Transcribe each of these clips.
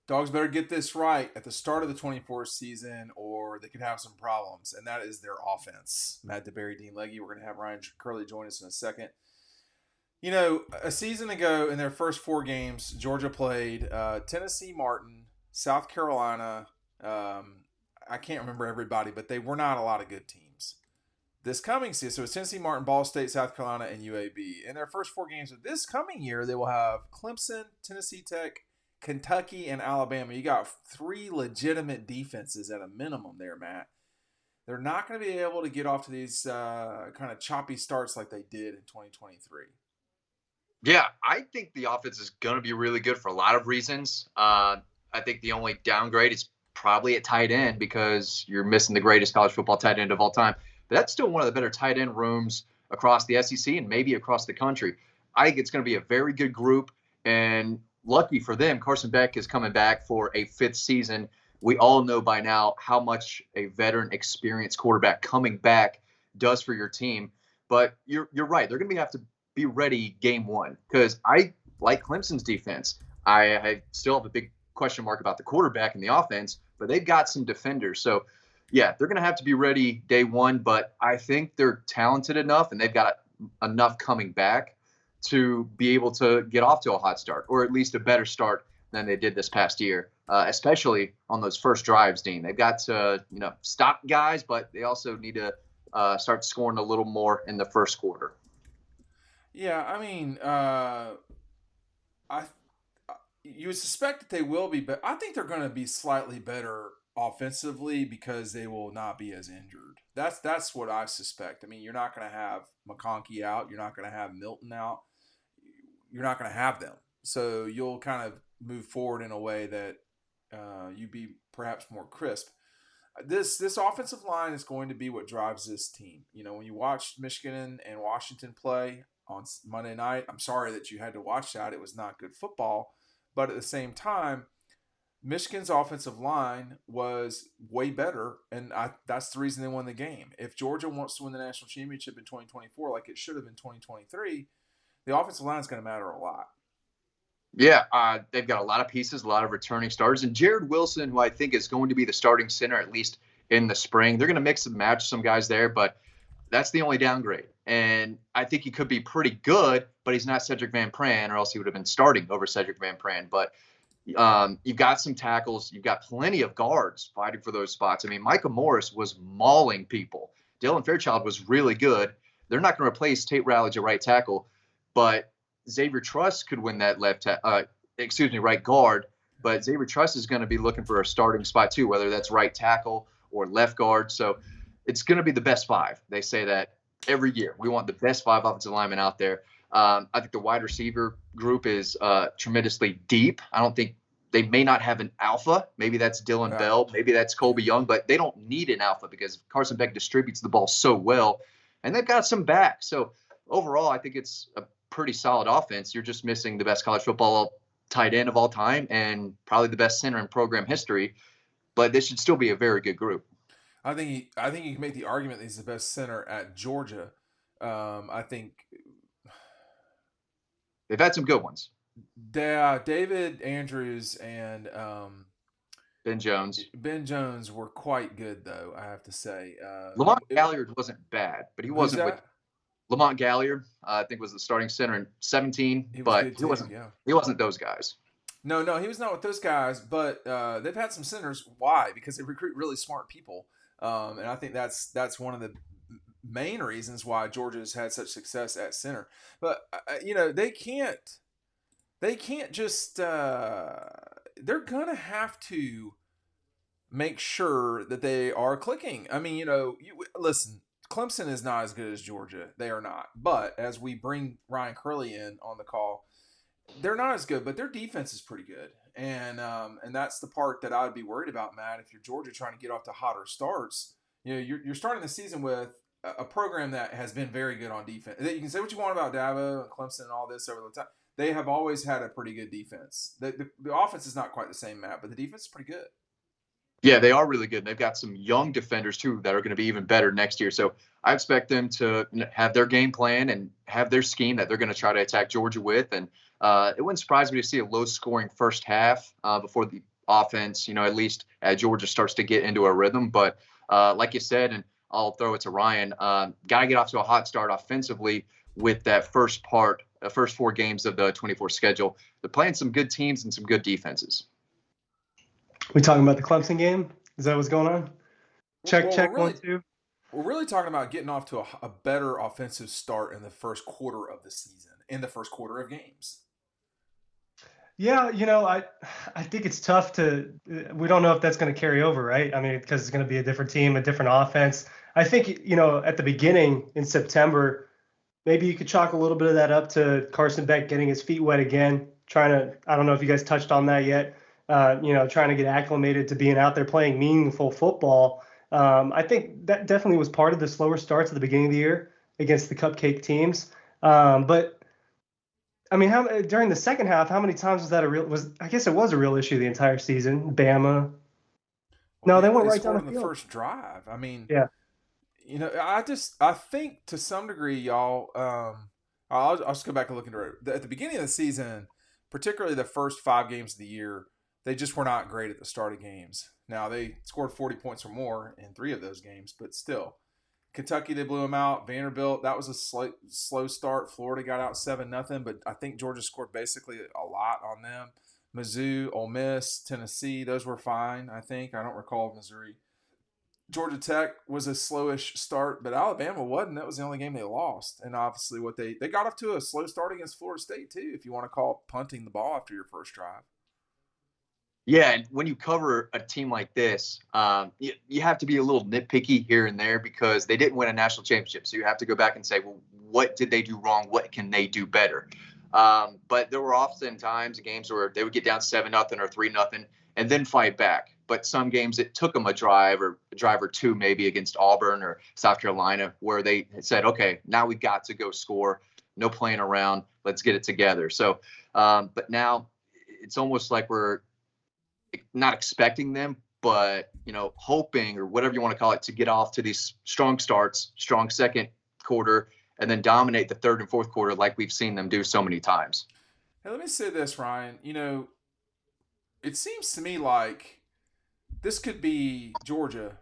Dogs better get this right at the start of the 24th season, or they could have some problems, and that is their offense. Matt DeBerry, Dean Legge. We're going to have Ryan Curley join us in a second. You know, a season ago in their first four games, Georgia played Tennessee Martin, South Carolina. I can't remember everybody, but they were not a lot of good teams. This coming season, so it's Tennessee Martin, Ball State, South Carolina, and UAB. In their first four games of this coming year, they will have Clemson, Tennessee Tech, Kentucky, and Alabama. You got three legitimate defenses at a minimum there, Matt. They're not going to be able to get off to these kind of choppy starts like they did in 2023. Yeah, I think the offense is going to be really good for a lot of reasons. I think the only downgrade is probably at tight end because you're missing the greatest college football tight end of all time. But that's still one of the better tight end rooms across the SEC and maybe across the country. I think it's going to be a very good group. And lucky for them, Carson Beck is coming back for a fifth season. We all know by now how much a veteran, experienced quarterback coming back does for your team. But you're right. They're going to have to be ready game one because I like Clemson's defense. I still have a big question mark about the quarterback and the offense, but they've got some defenders. So, yeah, they're going to have to be ready day one, but I think they're talented enough and they've got enough coming back to be able to get off to a hot start or at least a better start than they did this past year, especially on those first drives, Dean. They've got to, stop guys, but they also need to start scoring a little more in the first quarter. Yeah, I mean, I you would suspect that they will be, but I think they're going to be slightly better offensively because they will not be as injured. That's what I suspect. I mean, you're not going to have McConkey out. You're not going to have Milton out. You're not going to have them. So you'll kind of move forward in a way that you be perhaps more crisp. This offensive line is going to be what drives this team. You know, when you watch Michigan and Washington play on Monday night, I'm sorry that you had to watch that. It was not good football. But at the same time, Michigan's offensive line was way better, and that's the reason they won the game. If Georgia wants to win the national championship in 2024, like it should have in 2023, the offensive line is going to matter a lot. Yeah, they've got a lot of pieces, a lot of returning starters, and Jared Wilson, who I think is going to be the starting center at least in the spring. They're going to mix and match some guys there, but that's the only downgrade. And I think he could be pretty good, but he's not Cedric Van Pran, or else he would have been starting over Cedric Van Pran. But you've got some tackles. You've got plenty of guards fighting for those spots. I mean, Micah Morris was mauling people. Dylan Fairchild was really good. They're not going to replace Tate Rowledge at right tackle, but Xavier Truss could win that right guard. But Xavier Truss is going to be looking for a starting spot too, whether that's right tackle or left guard. So it's going to be the best five. They say that every year. We want the best five offensive linemen out there. I think the wide receiver group is tremendously deep. I don't think they may not have an alpha. Maybe that's Dylan Bell. Maybe that's Colby Young, but they don't need an alpha because Carson Beck distributes the ball so well. And they've got some back. So overall, I think it's a pretty solid offense. You're just missing the best college football tight end of all time and probably the best center in program history. But this should still be a very good group. I think you can make the argument that he's the best center at Georgia. I think they've had some good ones. David Andrews and Ben Jones. Ben Jones were quite good, though, I have to say. Lamont Galliard wasn't bad, but he wasn't with Lamont Galliard. I think was the starting center in 2017, but he wasn't those guys. No, he was not with those guys, but they've had some centers. Why? Because they recruit really smart people. And I think that's one of the main reasons why Georgia's had such success at center. But they can't just they're gonna have to make sure that they are clicking. I mean, listen, Clemson is not as good as Georgia. They are not. But as we bring Ryan Curley in on the call, they're not as good, but their defense is pretty good. And that's the part that I would be worried about, Matt. If you're Georgia trying to get off to hotter starts, you're starting the season with a program that has been very good on defense. You can say what you want about Dabo and Clemson and all this over the time. They have always had a pretty good defense. The offense is not quite the same, Matt, but the defense is pretty good. Yeah, they are really good. They've got some young defenders, too, that are going to be even better next year. So I expect them to have their game plan and have their scheme that they're going to try to attack Georgia with. And it wouldn't surprise me to see a low-scoring first half before the offense, at least as Georgia starts to get into a rhythm. But like you said, and I'll throw it to Ryan, got to get off to a hot start offensively with that first first 4 games of the 24 schedule. They're playing some good teams and some good defenses. We talking about the Clemson game? Is that what's going on? Check, Well, check, 1, 2. we're really talking about getting off to a better offensive start in the first quarter of the season, in the first quarter of games. Yeah, I think it's tough to. We don't know if that's going to carry over, right? I mean, because it's going to be a different team, a different offense. I think at the beginning in September, maybe you could chalk a little bit of that up to Carson Beck getting his feet wet again, trying to. I don't know if you guys touched on that yet. Trying to get acclimated to being out there playing meaningful football. I think that definitely was part of the slower starts at the beginning of the year against the cupcake teams. But I mean, during the second half, how many times was that I guess it was a real issue the entire season. Bama. Well, No, they Bama, went they right down scored the on the field. first drive. I mean, Yeah. I think to some degree, y'all. I'll just go back and look into it. At the beginning of the season, particularly the first 5 games of the year, they just were not great at the start of games. Now they scored 40 points or more in 3 of those games, but still, Kentucky they blew them out. Vanderbilt that was a slow start. Florida got out 7-0, but I think Georgia scored basically a lot on them. Mizzou, Ole Miss, Tennessee, those were fine. I think I don't recall Missouri. Georgia Tech was a slowish start, but Alabama wasn't. That was the only game they lost. And obviously, what they got off to a slow start against Florida State too. If you want to call punting the ball after your first drive. Yeah, and when you cover a team like this, you have to be a little nitpicky here and there because they didn't win a national championship. So you have to go back and say, well, what did they do wrong? What can they do better? But there were often times games where they would get down 7-0 or 3-0 and then fight back. But some games it took them a drive or two maybe against Auburn or South Carolina where they said, okay, now we got to go score. No playing around. Let's get it together. So, but now it's almost like we're not expecting them, but hoping or whatever you want to call it to get off to these strong starts, strong second quarter, and then dominate the third and fourth quarter like we've seen them do so many times. Hey, let me say this, Ryan. It seems to me like this could be Georgia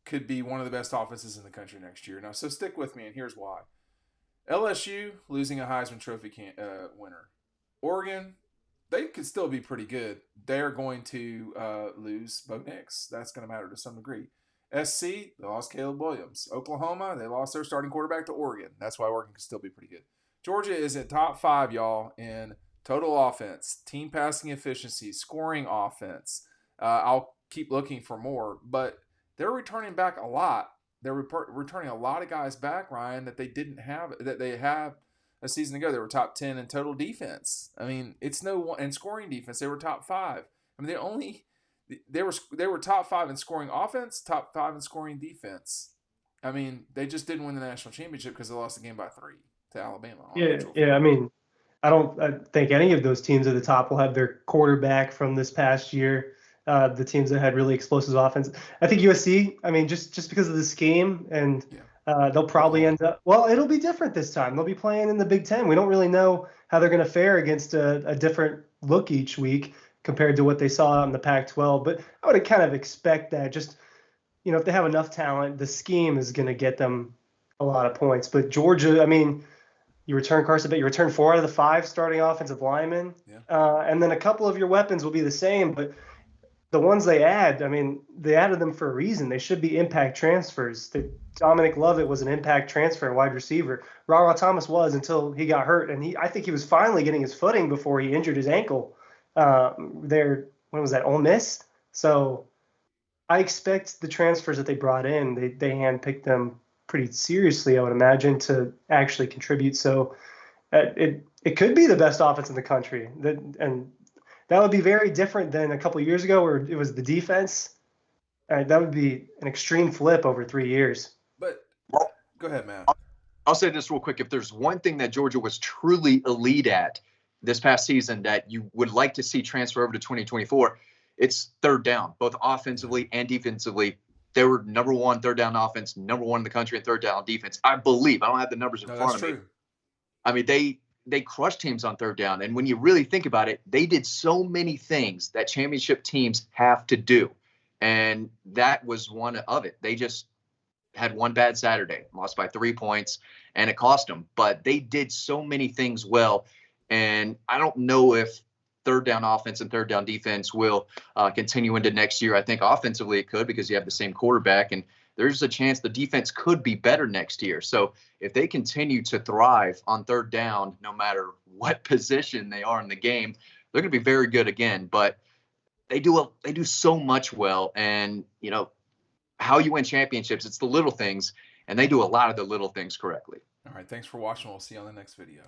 could be one of the best offenses in the country next year. Now, so stick with me, and here's why. LSU losing a Heisman Trophy winner. Oregon, they could still be pretty good. They're going to lose Bo Nix. That's going to matter to some degree. SC, they lost Caleb Williams. Oklahoma, they lost their starting quarterback to Oregon. That's why Oregon can still be pretty good. Georgia is at top 5, y'all, in total offense, team passing efficiency, scoring offense. I'll keep looking for more, but they're returning back a lot. They're returning a lot of guys back, Ryan, that they didn't have, that they have a season ago. They were top 10 in total defense. I mean, it's no one in scoring defense. They were top 5. I mean, they were top 5 in scoring offense, top 5 in scoring defense. I mean, they just didn't win the national championship because they lost the game by 3 to Alabama. Yeah. I mean, I think any of those teams at the top will have their quarterback from this past year. The teams that had really explosive offense. I think USC. I mean, just because of the scheme, and they'll probably end up. Well, it'll be different this time. They'll be playing in the Big Ten. We don't really know how they're going to fare against a different look each week compared to what they saw in the Pac-12. But I would kind of expect that. Just if they have enough talent, the scheme is going to get them a lot of points. But Georgia, I mean. You return Carson Beck. You return 4 out of the 5 starting offensive linemen, and then a couple of your weapons will be the same. But the ones they add, I mean, they added them for a reason. They should be impact transfers. Dominic Lovett was an impact transfer, wide receiver. Ra Thomas was until he got hurt, and I think he was finally getting his footing before he injured his ankle. When was that? Ole Miss. So I expect the transfers that they brought in, they handpicked them pretty seriously, I would imagine, to actually contribute. So it could be the best offense in the country. And that would be very different than a couple of years ago where it was the defense. That would be an extreme flip over 3 years. But go ahead, Matt. I'll say this real quick. If there's one thing that Georgia was truly elite at this past season that you would like to see transfer over to 2024, it's third down, both offensively and defensively. They were number 1 third down offense, number 1 in the country in third down defense. I believe. I don't have the numbers in front of me. True. I mean, they they crushed teams on third down. And when you really think about it, they did so many things that championship teams have to do. And that was one of it. They just had one bad Saturday, lost by 3 points, and it cost them. But they did so many things well. And I don't know if third down offense and third down defense will continue into next year. I think offensively it could, because you have the same quarterback, and there's a chance the defense could be better next year. So if they continue to thrive on third down, no matter what position they are in the game, they're going to be very good again. But they do so much well. And, you know, how you win championships, it's the little things, and they do a lot of the little things correctly. All right, thanks for watching. We'll see you on the next video.